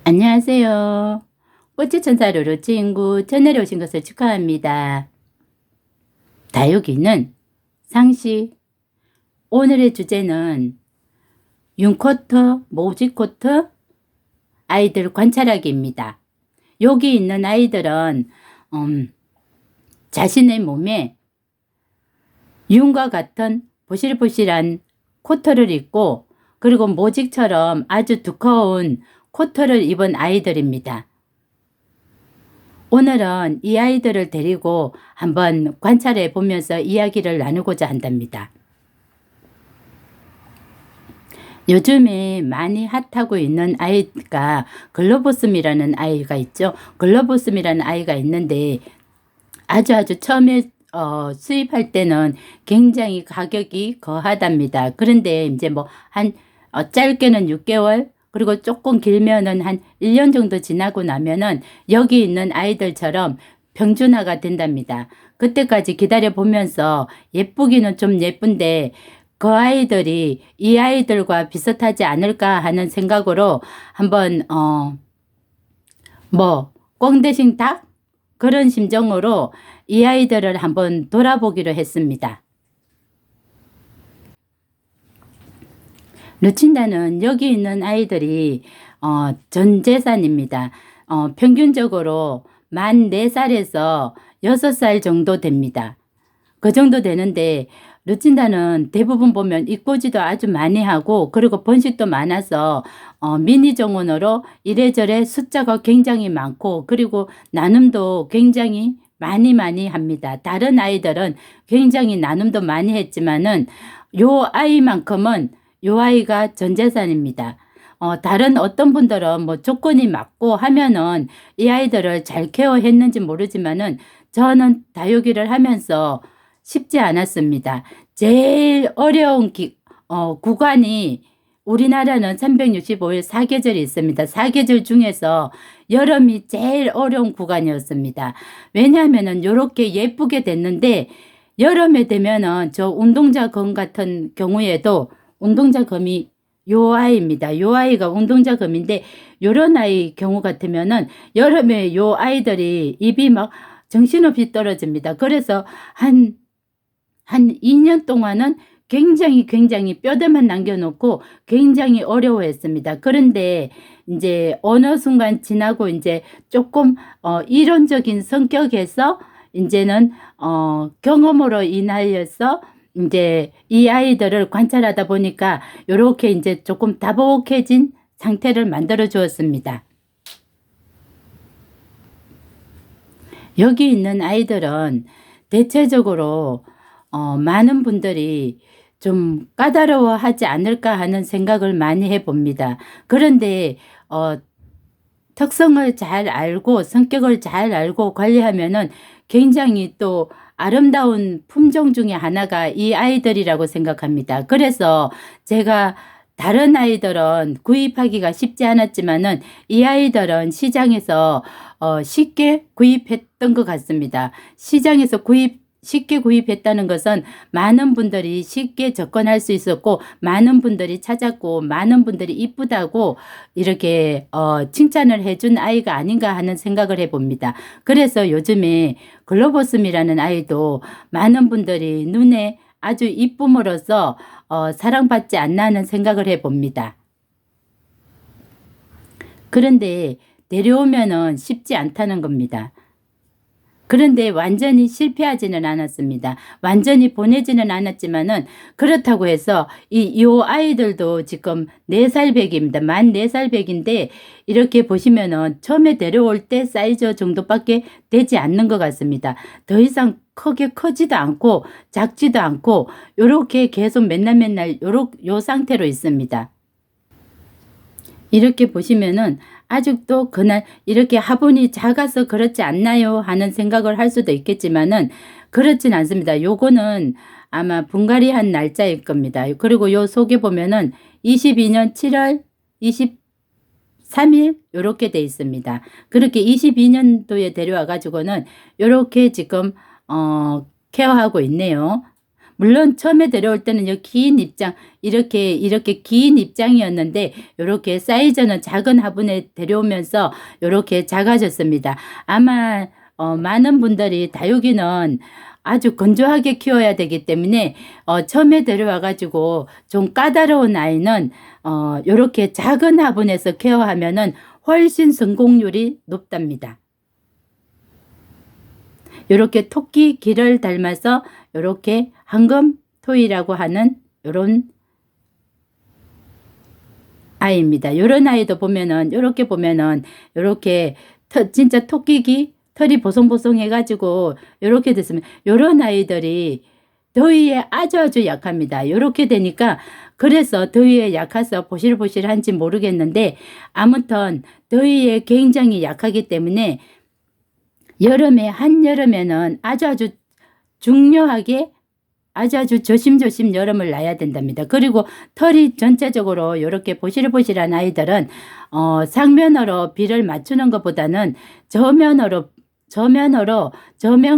안녕하세요. 꽃치천사 루루 친구 채널에 오신 것을 축하합니다. 다육이는 상식. 오늘의 주제는 윤코터, 모지코터 아이들 관찰하기입니다. 여기 있는 아이들은 자신의 몸에 윤과 같은 보실보실한 코트를 입고 그리고 모직처럼 아주 두꺼운 코트를 입은 아이들입니다. 오늘은 이 아이들을 데리고 한번 관찰해 보면서 이야기를 나누고자 한답니다. 요즘에 많이 핫하고 있는 아이가 글로보슴이라는 아이가 있죠. 글로보슴이라는 아이가 있는데 아주 처음에 수입할 때는 굉장히 가격이 거하답니다. 그런데 이제 뭐 한 짧게는 6개월 그리고 조금 길면은 한 1년 정도 지나고 나면은 여기 있는 아이들처럼 평준화가 된답니다. 그때까지 기다려 보면서 예쁘기는 좀 예쁜데 그 아이들이 이 아이들과 비슷하지 않을까 하는 생각으로 한번 꽁 대신 닭? 그런 심정으로 이 아이들을 한번 돌아보기로 했습니다. 루친다는 여기 있는 아이들이 전 재산입니다. 평균적으로 만 4살에서 6살 정도 됩니다. 그 정도 되는데 루친다는 대부분 보면 입꼬지도 아주 많이 하고 그리고 번식도 많아서 미니 정원으로 이래저래 숫자가 굉장히 많고 그리고 나눔도 굉장히 많이 합니다. 다른 아이들은 굉장히 나눔도 많이 했지만은 요 아이만큼은 요 아이가 전 재산입니다. 다른 어떤 분들은 뭐 조건이 맞고 하면은 이 아이들을 잘 케어했는지 모르지만은 저는 다육이를 하면서 쉽지 않았습니다. 제일 어려운 구간이 우리나라는 365일 4계절이 있습니다. 4계절 중에서 여름이 제일 어려운 구간이었습니다. 왜냐하면은 요렇게 예쁘게 됐는데 여름에 되면은 저 운동자 검 같은 경우에도 운동자 검이 요 아이입니다. 요 아이가 운동자 검인데 요런 아이 경우 같으면은 여름에 요 아이들이 입이 막 정신없이 떨어집니다. 그래서 한 2년 동안은 굉장히 뼈대만 남겨놓고 굉장히 어려워했습니다. 그런데 이제 어느 순간 지나고 이제 조금 이론적인 성격에서 이제는 경험으로 인하여서 이제 이 아이들을 관찰하다 보니까 요렇게 이제 조금 다복해진 상태를 만들어 주었습니다. 여기 있는 아이들은 대체적으로 많은 분들이 좀 까다로워하지 않을까 하는 생각을 많이 해봅니다. 그런데 특성을 잘 알고 성격을 잘 알고 관리하면은 굉장히 또 아름다운 품종 중에 하나가 이 아이들이라고 생각합니다. 그래서 제가 다른 아이들은 구입하기가 쉽지 않았지만은 이 아이들은 시장에서 쉽게 구입했던 것 같습니다. 시장에서 쉽게 구입했다는 것은 많은 분들이 쉽게 접근할 수 있었고 많은 분들이 찾았고 많은 분들이 이쁘다고 이렇게 칭찬을 해준 아이가 아닌가 하는 생각을 해봅니다. 그래서 요즘에 글로보슴이라는 아이도 많은 분들이 눈에 아주 이쁨으로써 사랑받지 않나 하는 생각을 해봅니다. 그런데 데려오면은 쉽지 않다는 겁니다. 그런데 완전히 실패하지는 않았습니다. 완전히 보내지는 않았지만은 그렇다고 해서 요 아이들도 지금 4살 백입니다. 만 4살 백인데 이렇게 보시면은 처음에 데려올 때 사이즈 정도밖에 되지 않는 것 같습니다. 더 이상 크게 크지도 않고 작지도 않고 요렇게 계속 맨날 요 상태로 있습니다. 이렇게 보시면은 아직도 그날 이렇게 화분이 작아서 그렇지 않나요 하는 생각을 할 수도 있겠지만은 그렇진 않습니다. 요거는 아마 분갈이한 날짜일 겁니다. 그리고 요 속에 보면은 22년 7월 23일 요렇게 돼 있습니다. 그렇게 22년도에 데려와 가지고는 요렇게 지금 케어하고 있네요. 물론 처음에 데려올 때는 긴 입장, 이렇게 긴 입장이었는데 이렇게 사이즈는 작은 화분에 데려오면서 이렇게 작아졌습니다. 아마 많은 분들이 다육이는 아주 건조하게 키워야 되기 때문에 처음에 데려와 가지고 좀 까다로운 아이는 이렇게 작은 화분에서 케어하면은 훨씬 성공률이 높답니다. 이렇게 토끼 귀를 닮아서 이렇게 황금토이라고 하는 이런 아이입니다. 이런 아이도 보면은 이렇게 보면은 이렇게 진짜 토끼귀 털이 보송보송 해가지고 이렇게 됐으면 이런 아이들이 더위에 아주 약합니다. 이렇게 되니까 그래서 더위에 약해서 보실보실한지 모르겠는데 아무튼 더위에 굉장히 약하기 때문에 한여름에는 아주 중요하게 아주 조심조심 여름을 나야 된답니다. 그리고 털이 전체적으로 이렇게 보실보실한 아이들은 상면으로 비를 맞추는 것보다는 저면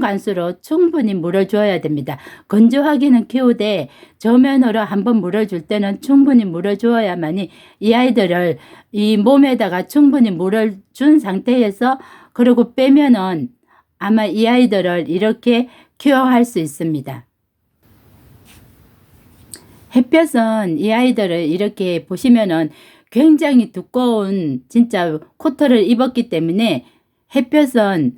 간수로 충분히 물을 줘야 됩니다. 건조하기는 키우되 저면으로 한번 물을 줄 때는 충분히 물을 주어야만이 이 아이들을 이 몸에다가 충분히 물을 준 상태에서 그리고 빼면은 아마 이 아이들을 이렇게 케어할 수 있습니다. 햇볕은 이 아이들을 이렇게 보시면은 굉장히 두꺼운 진짜 코트를 입었기 때문에 햇볕은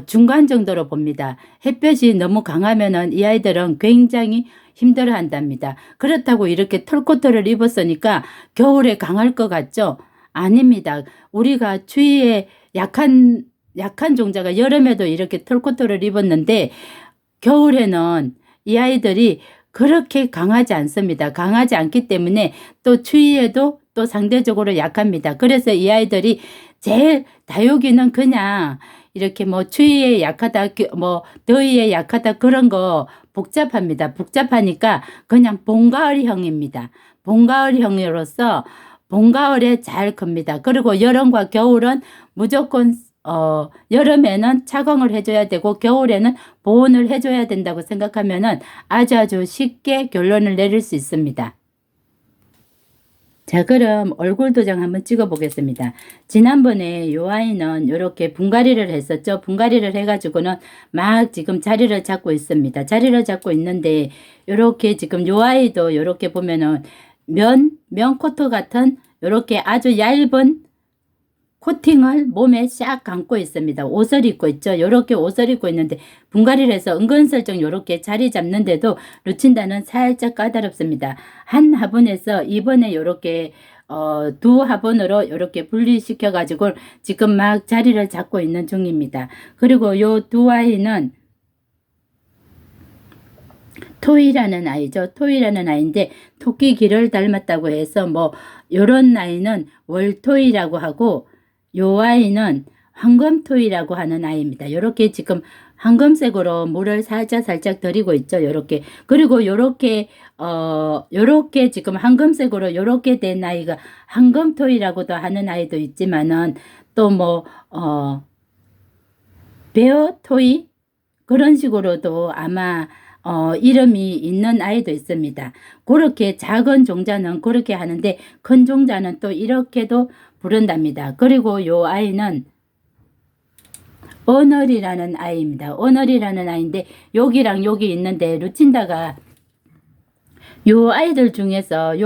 중간 정도로 봅니다. 햇볕이 너무 강하면은 이 아이들은 굉장히 힘들어 한답니다. 그렇다고 이렇게 털코트를 입었으니까 겨울에 강할 것 같죠? 아닙니다. 우리가 추위에 약한 종자가 여름에도 이렇게 털코트를 입었는데 겨울에는 이 아이들이 그렇게 강하지 않습니다. 강하지 않기 때문에 또 추위에도 또 상대적으로 약합니다. 그래서 이 아이들이 제일 다육이는 그냥 이렇게 뭐 추위에 약하다, 뭐 더위에 약하다 그런 거 복잡합니다. 복잡하니까 그냥 봄가을형입니다. 봄가을형으로서 봄가을에 잘 큽니다. 그리고 여름과 겨울은 무조건 여름에는 착용을 해줘야 되고 겨울에는 보온을 해줘야 된다고 생각하면은 아주 쉽게 결론을 내릴 수 있습니다. 자, 그럼 얼굴 도장 한번 찍어 보겠습니다. 지난번에 요 아이는 이렇게 분갈이를 했었죠. 분갈이를 해가지고는 막 지금 자리를 잡고 있습니다. 자리를 잡고 있는데 이렇게 지금 요 아이도 이렇게 보면은 면 코트 같은 이렇게 아주 얇은 코팅을 몸에 싹 감고 있습니다. 옷을 입고 있죠. 이렇게 옷을 입고 있는데 분갈이를 해서 은근슬쩍 이렇게 자리 잡는데도 루친다는 살짝 까다롭습니다. 한 화분에서 이번에 이렇게 두 화분으로 이렇게 분리시켜 가지고 지금 막 자리를 잡고 있는 중입니다. 그리고 요 두 아이는 토이라는 아이죠. 토이라는 아이인데 토끼귀를 닮았다고 해서 뭐 요런 아이는 월토이라고 하고 요 아이는 황금토이라고 하는 아이입니다. 요렇게 지금 황금색으로 물을 살짝 들이고 있죠. 요렇게. 그리고 요렇게 지금 황금색으로 요렇게 된 아이가 황금토이라고도 하는 아이도 있지만은 또 뭐 베어토이 그런 식으로도 아마 이름이 있는 아이도 있습니다. 그렇게 작은 종자는 그렇게 하는데 큰 종자는 또 이렇게도 부른답니다. 그리고 요 아이는 어널이라는 아이입니다. 어널이라는 아이인데 여기랑 여기 있는데 루친다가 요 아이들 중에서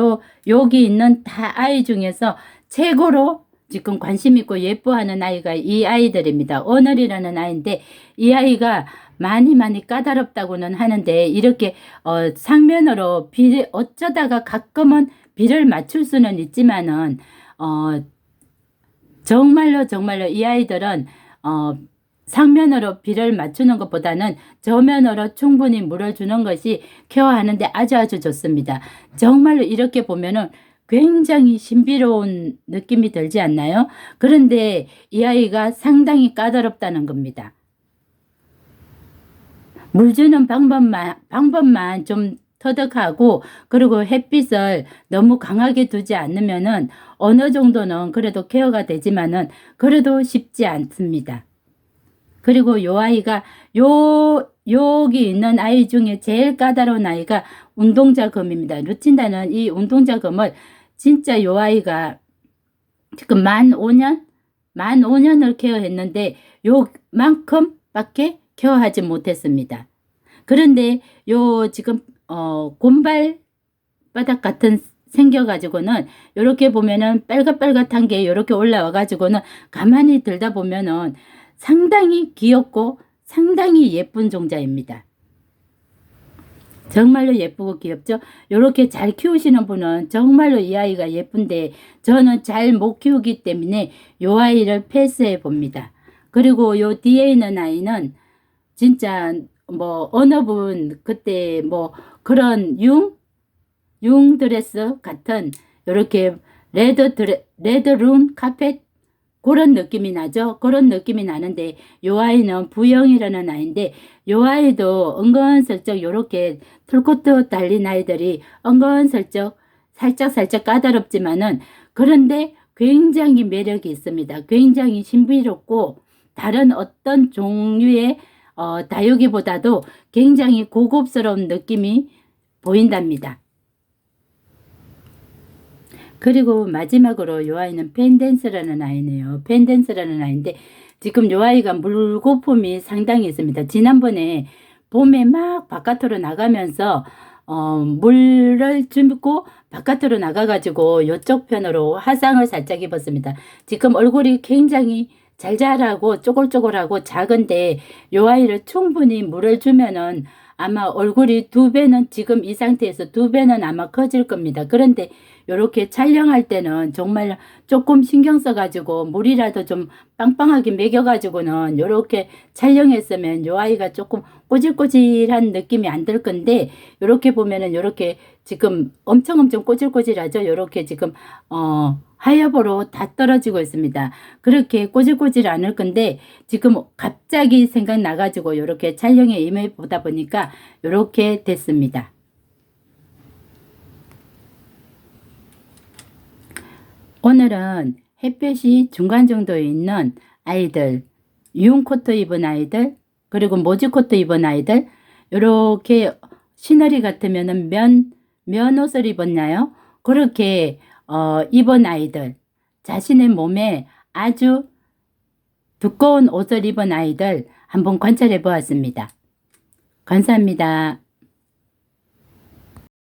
여기 있는 다 아이 중에서 최고로 지금 관심 있고 예뻐하는 아이가 이 아이들입니다. 어널이라는 아이인데 이 아이가 많이 까다롭다고는 하는데 이렇게 상면으로 어쩌다가 가끔은 비를 맞출 수는 있지만은 정말로 이 아이들은 상면으로 비를 맞추는 것보다는 저면으로 충분히 물을 주는 것이 케어하는데 아주 좋습니다. 정말로 이렇게 보면은 굉장히 신비로운 느낌이 들지 않나요? 그런데 이 아이가 상당히 까다롭다는 겁니다. 물 주는 방법만 좀 터득하고 그리고 햇빛을 너무 강하게 두지 않으면은 어느 정도는 그래도 케어가 되지만은 그래도 쉽지 않습니다. 그리고 요 아이가 여기 있는 아이 중에 제일 까다로운 아이가 운동자금입니다. 루친다는 이 운동자금을 진짜 요 아이가 지금 만 5년을 케어했는데 요만큼밖에 케어하지 못했습니다. 그런데 요 지금 곰발바닥 같은 생겨가지고는 요렇게 보면은 빨갛빨갛한 게 요렇게 올라와가지고는 가만히 들다 보면은 상당히 귀엽고 상당히 예쁜 종자입니다. 정말로 예쁘고 귀엽죠? 요렇게 잘 키우시는 분은 정말로 이 아이가 예쁜데 저는 잘 못 키우기 때문에 요 아이를 패스해 봅니다. 그리고 요 뒤에 있는 아이는 진짜 뭐 어느 분 그때 뭐 그런 융 드레스 같은 요렇게 레드룬 카펫 그런 느낌이 나죠. 그런 느낌이 나는데 요 아이는 부영이라는 아이인데 요 아이도 은근슬쩍 요렇게 털코트 달린 아이들이 은근슬쩍 살짝 까다롭지만은 그런데 굉장히 매력이 있습니다. 굉장히 신비롭고 다른 어떤 종류의 다육이보다도 굉장히 고급스러운 느낌이 보인답니다. 그리고 마지막으로 요 아이는 펜댄스라는 아이네요. 펜댄스라는 아이인데 지금 요 아이가 물거품이 상당히 있습니다. 지난번에 봄에 막 바깥으로 나가면서 물을 주고 바깥으로 나가가지고 요쪽 편으로 화상을 살짝 입었습니다. 지금 얼굴이 굉장히 잘 자라고 쪼글쪼글하고 작은데 요 아이를 충분히 물을 주면은 아마 얼굴이 2배는 지금 이 상태에서 2배는 아마 커질 겁니다. 그런데 요렇게 촬영할 때는 정말 조금 신경 써가지고 물이라도 좀 빵빵하게 먹여가지고는 요렇게 촬영했으면 요 아이가 조금 꼬질꼬질한 느낌이 안 들 건데 요렇게 보면은 요렇게 지금 엄청 꼬질꼬질하죠. 요렇게 지금 하엽으로 다 떨어지고 있습니다. 그렇게 꼬질꼬질 않을 건데 지금 갑자기 생각나가지고 요렇게 촬영에 임해 보다 보니까 요렇게 됐습니다. 오늘은 햇볕이 중간 정도에 있는 아이들, 융 코트 입은 아이들, 그리고 모지 코트 입은 아이들, 요렇게 시너리 같으면은 면 옷을 입었나요? 그렇게 입은 아이들, 자신의 몸에 아주 두꺼운 옷을 입은 아이들 한번 관찰해 보았습니다. 감사합니다.